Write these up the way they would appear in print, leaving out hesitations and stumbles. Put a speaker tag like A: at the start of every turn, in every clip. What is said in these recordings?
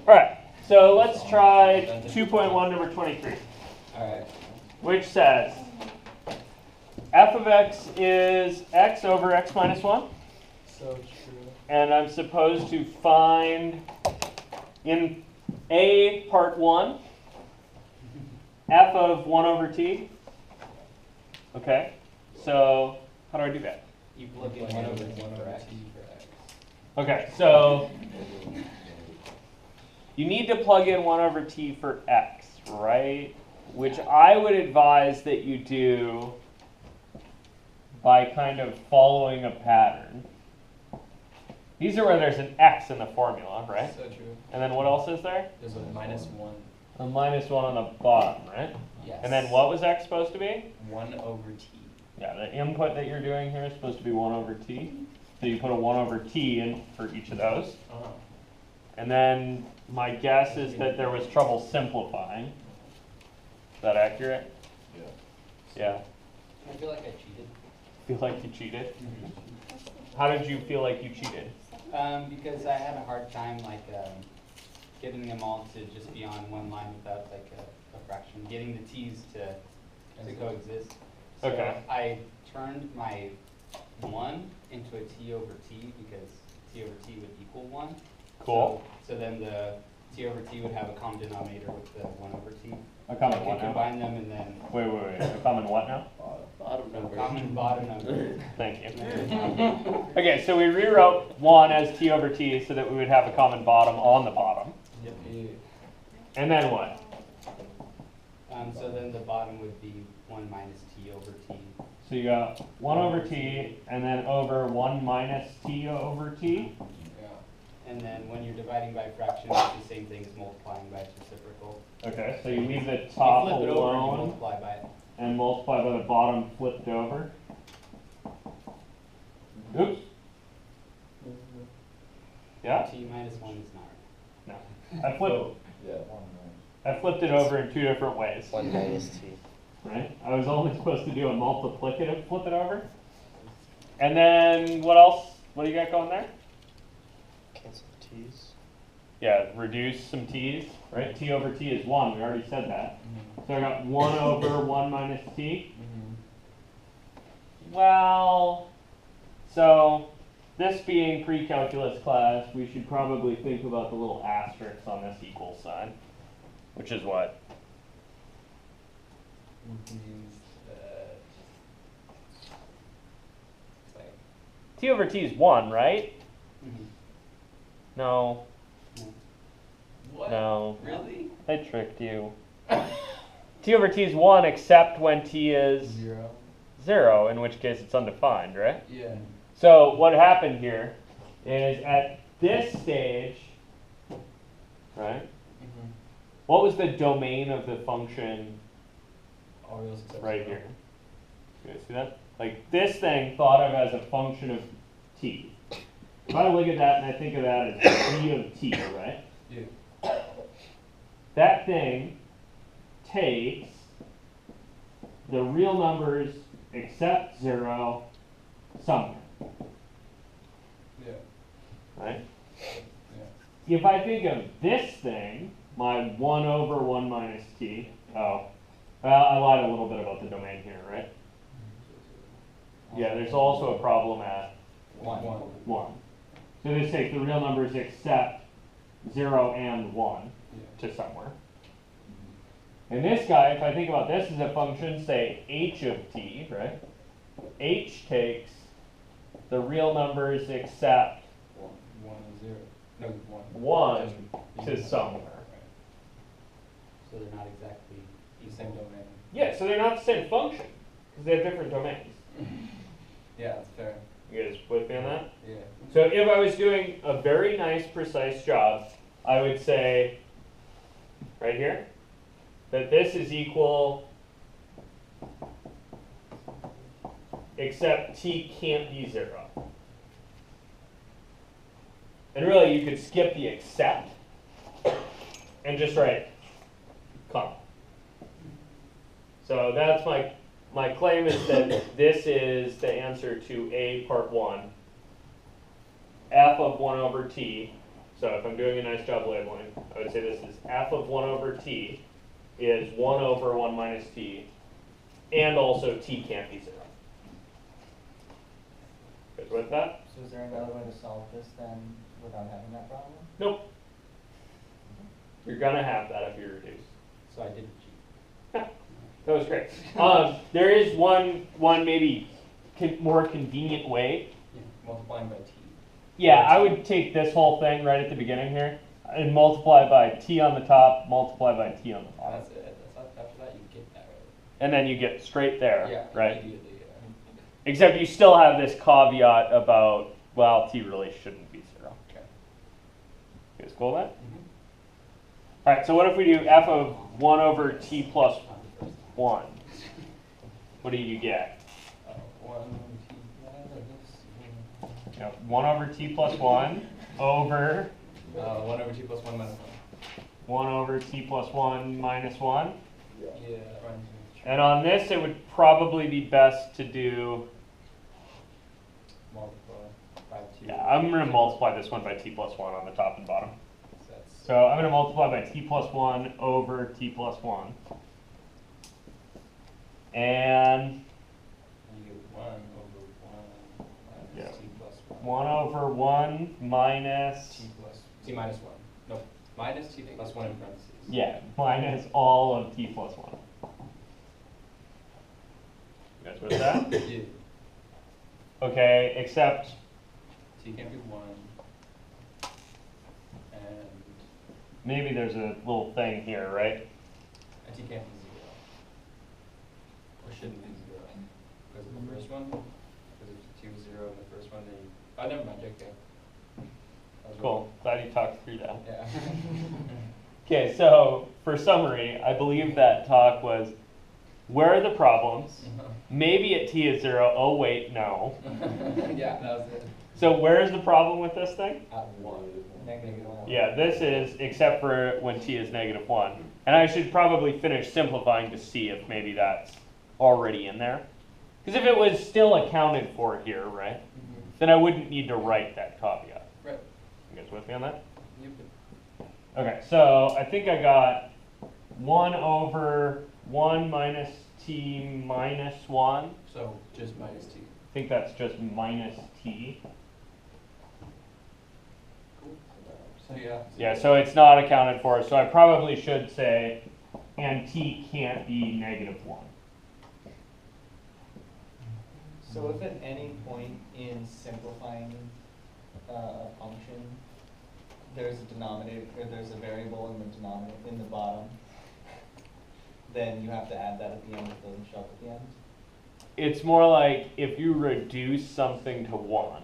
A: All right, so let's try 2.1, number 23.
B: All right.
A: Which says f of x is x over x minus 1.
B: So true.
A: And I'm supposed to find in A part 1 f of 1 over t. Okay, so how do I do that?
B: You plug in 1 over t for x.
A: Okay, so you need to plug in 1 over t for x, right? Which I would advise that you do by kind of following a pattern. These are where there's an x in the formula, right?
B: So true.
A: And then what else is there?
B: There's a -1.
A: A minus 1 on the bottom, right?
B: Yes.
A: And then what was x supposed to be?
B: 1 over t.
A: Yeah, the input that you're doing here is supposed to be 1 over t. So you put a 1 over t in for each of those.
B: Uh-huh.
A: And then my guess is that there was trouble simplifying. Is that accurate? Yeah.
B: I feel like I cheated.
A: Feel like you cheated? How did you feel like you cheated?
B: Because I had a hard time getting them all to just be on one line without like a fraction, getting the t's to coexist. So
A: Okay.
B: I turned my 1 into a t over t because t over t would equal 1.
A: Cool.
B: So then the t over t would have a common denominator with the 1 over t.
A: A
B: I
A: common
B: could
A: what now?
B: combine them and then
A: Wait. A common what now?
B: common bottom number.
A: Thank you. Okay, so we rewrote 1 as t over t so that we would have a common bottom on the bottom.
B: Yep.
A: And then what?
B: So then the bottom would be 1 minus t over t.
A: So you got 1 over t and then over 1 minus t over t.
B: And then when you're dividing by fraction, it's the same thing as multiplying by its reciprocal.
A: Okay, so you leave the
B: You
A: top
B: flip it over and you
A: alone
B: multiply by it.
A: and multiply by the bottom flipped over. Oops. Yeah?
B: T minus 1 is not right.
A: No. I flipped it over in 2 different ways.
C: 1 minus t.
A: Right? I was only supposed to do a multiplicative flip it over. And then what else? What do you got going there?
C: Cancel the t's.
A: Yeah, reduce some t's, right? T over t is 1. We already said that. So I got 1 over 1 minus t. Well, so this being pre-calculus class, we should probably think about the little asterisk on this equal sign, which is what?
B: Means that
A: T over t is 1, right? No.
B: What?
A: No.
B: Really?
A: I tricked you. T over t is 1 except when t is 0, in which case it's undefined, right?
B: Yeah.
A: So what happened here is at this stage, right? What was the domain of the function right here? You guys see that? Like this thing thought of as a function of t. If I look at that and I think of that as d of t, right?
B: Yeah.
A: That thing takes the real numbers except 0 somewhere,
B: Yeah.
A: right?
B: Yeah.
A: If I think of this thing, my 1 over 1 minus t, well, I lied a little bit about the domain here, right? Yeah, there's also a problem at 1. So this takes the real numbers except 0 and 1 to somewhere. And this guy, if I think about this as a function, say h of t, right? H takes the real numbers except
B: 1 and 0. No,
A: 1 to somewhere.
B: So they're not exactly the same domain.
A: Yeah, so they're not the same function, because they have different domains.
B: Yeah, that's fair.
A: You guys with me on that?
B: Yeah.
A: So if I was doing a very nice, precise job, I would say, right here, that this is equal, except t can't be 0. And really, you could skip the except and just write comma. So that's my claim is that this is the answer to A part 1, f of 1 over t. So if I'm doing a nice job labeling, I would say this is f of 1 over t is 1 over 1 minus t, and also t can't be 0. Good with that?
D: So is there another way to solve this then without having that problem?
A: Nope. You're gonna have that if you reduce.
B: So I did cheat.
A: That was great. There is one maybe more convenient way.
B: Yeah, multiplying by t.
A: Yeah, I would take this whole thing right at the beginning here and multiply by t on the top, multiply by t on the bottom.
B: That's it. After that, you get that right.
A: And then you get straight there,
B: Yeah,
A: right?
B: immediately.
A: Except you still have this caveat about, well, t really shouldn't be 0.
B: Okay.
A: You guys cool with that?
B: Mm-hmm.
A: All right, so what if we do f of 1 over t plus 1? What do you get?
B: 1 t.
A: You know, 1 over t plus 1 over
B: 1 over t plus 1 minus
A: 1 over t plus 1 minus 1.
B: 1. Yeah.
A: And on this, it would probably be best to do,
B: Multiply by 2.
A: yeah, I'm going to multiply this one by t plus 1 on the top and bottom.
B: So that's
A: So I'm going to multiply by t plus 1 over t plus 1. And
B: you get 1 over 1 minus
A: Yeah.
B: t plus 1.
A: 1 over 1 minus,
B: T plus t minus 1. No, minus t plus 1 in parentheses.
A: yeah, minus all of t plus 1. You guys with that?
B: Yeah.
A: Okay, except,
B: T can't be 1. And
A: maybe there's a little thing here, right?
B: t can't be 0. Or shouldn't be 0. Because of the first one. Because if t was 0 in the first one, then you. Oh, never mind, JK. That was
A: Cool, glad you talked through that.
B: wrong. Yeah.
A: Okay, so for summary, I believe that talk was, where are the problems? Maybe at t is 0. Oh wait, no.
B: Yeah, that was it.
A: So where is the problem with this thing?
B: At 1.
D: Negative 1.
A: Yeah, this is except for when t is negative 1. And I should probably finish simplifying to see if maybe that's already in there. Because if it was still accounted for here, right, then I wouldn't need to write that caveat.
B: Right.
A: You guys with me on that?
B: Yep.
A: Okay, so I think I got 1 over 1 minus t minus 1.
B: So just minus t.
A: I think that's just minus t.
B: Cool. So yeah.
A: Yeah, so it's not accounted for, so I probably should say, and t can't be negative 1.
D: So if at any point in simplifying a function, there's a denominator, or there's a variable in the denominator, in the bottom, then you have to add that at the end, it doesn't show up at the end?
A: It's more like if you reduce something to 1,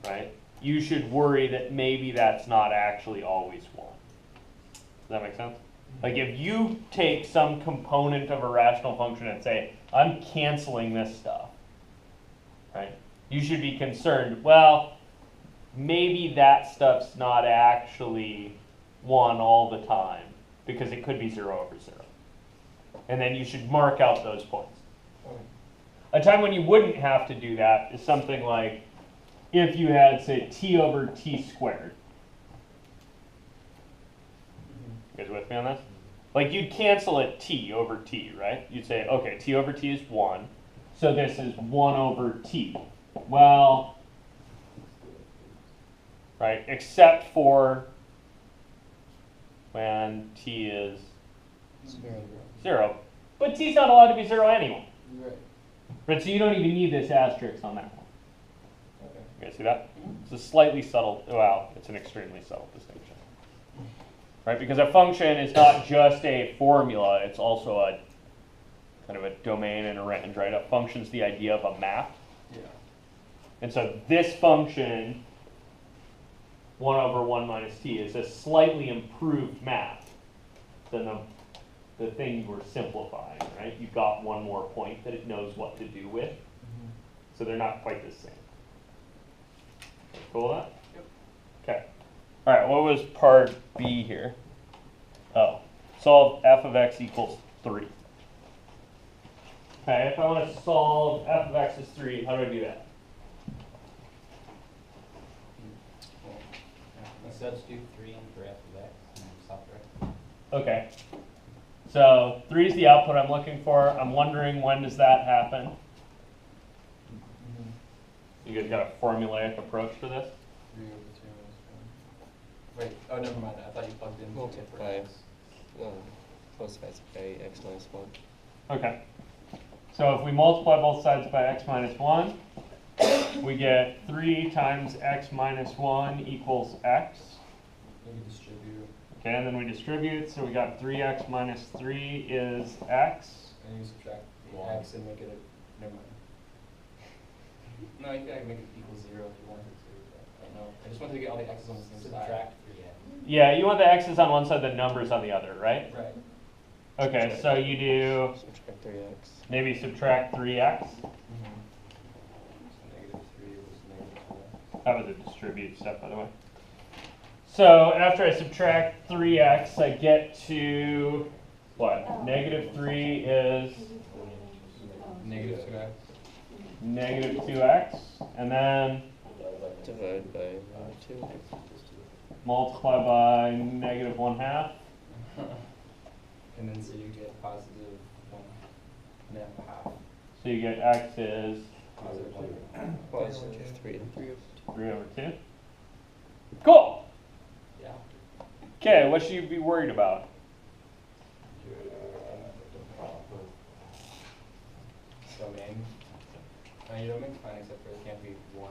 A: right, you should worry that maybe that's not actually always 1. Does that make sense? Like if you take some component of a rational function and say, I'm canceling this stuff, right? You should be concerned, well, maybe that stuff's not actually 1 all the time because it could be 0 over 0. And then you should mark out those points. A time when you wouldn't have to do that is something like if you had, say, t over t squared. You guys with me on this? Like you'd cancel at t over t, right? You'd say, okay, t over t is 1, so this is 1 over t. Well, right, except for when t is 0. But t's not allowed to be 0 anyway.
B: Right.
A: Right, so you don't even need this asterisk on that one.
D: Okay.
A: You guys see that? It's a slightly subtle, well, it's an extremely subtle distinction. Right, because a function is not just a formula, it's also a kind of a domain and a range, right? A function's the idea of a map.
B: Yeah.
A: And so this function, 1 over 1 minus t, is a slightly improved map than the thing you were simplifying, right? You got one more point that it knows what to do with. So they're not quite the same. Cool with that?
B: Yep.
A: Okay. All right, what was part B here? Oh, solve f of x equals 3. Okay, if I want to solve f of x is 3, how do I do that?
B: Well, yeah, let's So let's do 3 for f of x and stop there.
A: Okay. So 3 is the output I'm looking for. I'm wondering when does that happen? You guys got a formulaic approach to this?
B: 3 over 2 minus 1. Wait, oh, never mind. I thought you plugged in.
C: Multiply both sides by x minus 1.
A: Okay. So if we multiply both sides by x minus 1, we get 3 times x minus 1 equals x.
B: Then we distribute.
A: Okay, and then we distribute, so we got 3x minus 3 is x.
B: And you subtract the x and make it a, never mind. No, you can make it equal 0 if you wanted to, but I don't know. I just wanted to get all the x's on the same side. Subtract 3x.
A: Yeah, you want the x's on one side, the numbers on the other, right?
B: Right.
A: Okay, so you do
C: Subtract 3x.
A: maybe subtract 3x.
B: So negative 3 was negative 2x.
A: That was a distribute step, by the way. So after I subtract 3x, I get to what? Negative 3 is
B: Negative 2x.
A: negative 2x, and then
C: Divide by 2.
A: multiply by negative 1/2.
B: And then so you get positive 1.5.
A: So you get x is
B: Positive 1.
C: Positive 3.
A: 3 over 2. Cool.
B: Yeah.
A: Okay, what should you be worried about?
B: Domain. You don't make fine except for it can't be 1.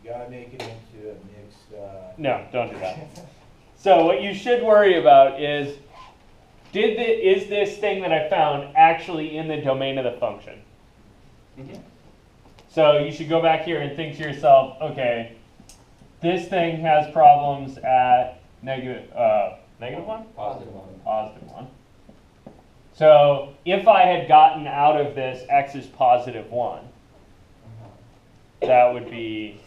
E: You gotta make it into a mixed,
A: No, don't do that. So what you should worry about is, is this thing that I found actually in the domain of the function?
B: Mm-hmm.
A: So you should go back here and think to yourself, okay, this thing has problems at negative 1?
B: Positive 1.
A: Positive 1. So if I had gotten out of this x is positive 1, that would be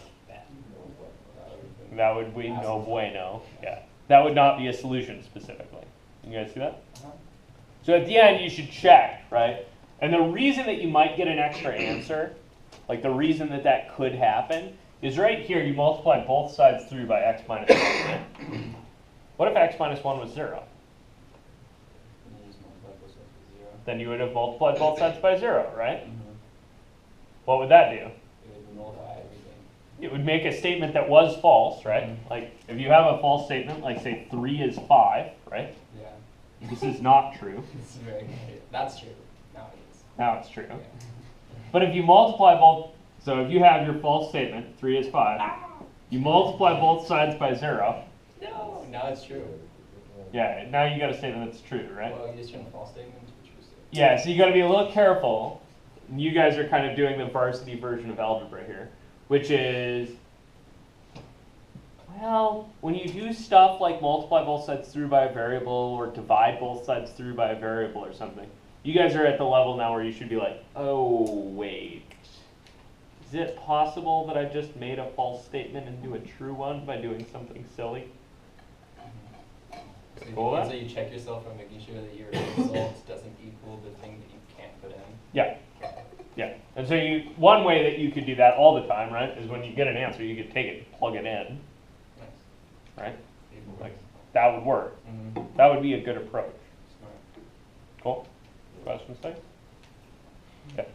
A: no bueno. Yeah. That would not be a solution specifically. You guys see that? So at the end, you should check, right? And the reason that you might get an extra answer, like the reason that that could happen, is right here. You multiply both sides through by x minus 1. Right? What if x minus 1 was 0? Then you would have multiplied both sides by 0, right? What would that do?
B: It would nullify everything.
A: It would make a statement that was false, right? Like if you have a false statement, like say 3 is 5, right?
B: Yeah.
A: This is not true.
B: It's very that's true. Now it is.
A: Now it's true.
B: Yeah.
A: But if you multiply both, so if you have your false statement, 3 is 5, you multiply both sides by 0.
B: No. Now it's true.
A: Yeah, now you got a statement that's true, right?
B: Well, you just turn the false statement into a true statement.
A: Yeah, so you got to be a little careful. You guys are kind of doing the varsity version of algebra here, which is, well, when you do stuff like multiply both sides through by a variable or divide both sides through by a variable or something, you guys are at the level now where you should be like, oh, wait. Is it possible that I just made a false statement into a true one by doing something silly? Cool.
B: So you check yourself for making sure that your result doesn't equal the thing that you can't put in.
A: Yeah. Yeah. And so one way that you could do that all the time, right, is when you get an answer, you could take it and plug it in,
B: Nice.
A: right? Like, that would work.
B: Mm-hmm.
A: That would be a good approach.
B: Smart.
A: Cool? Questions, Steve? Okay.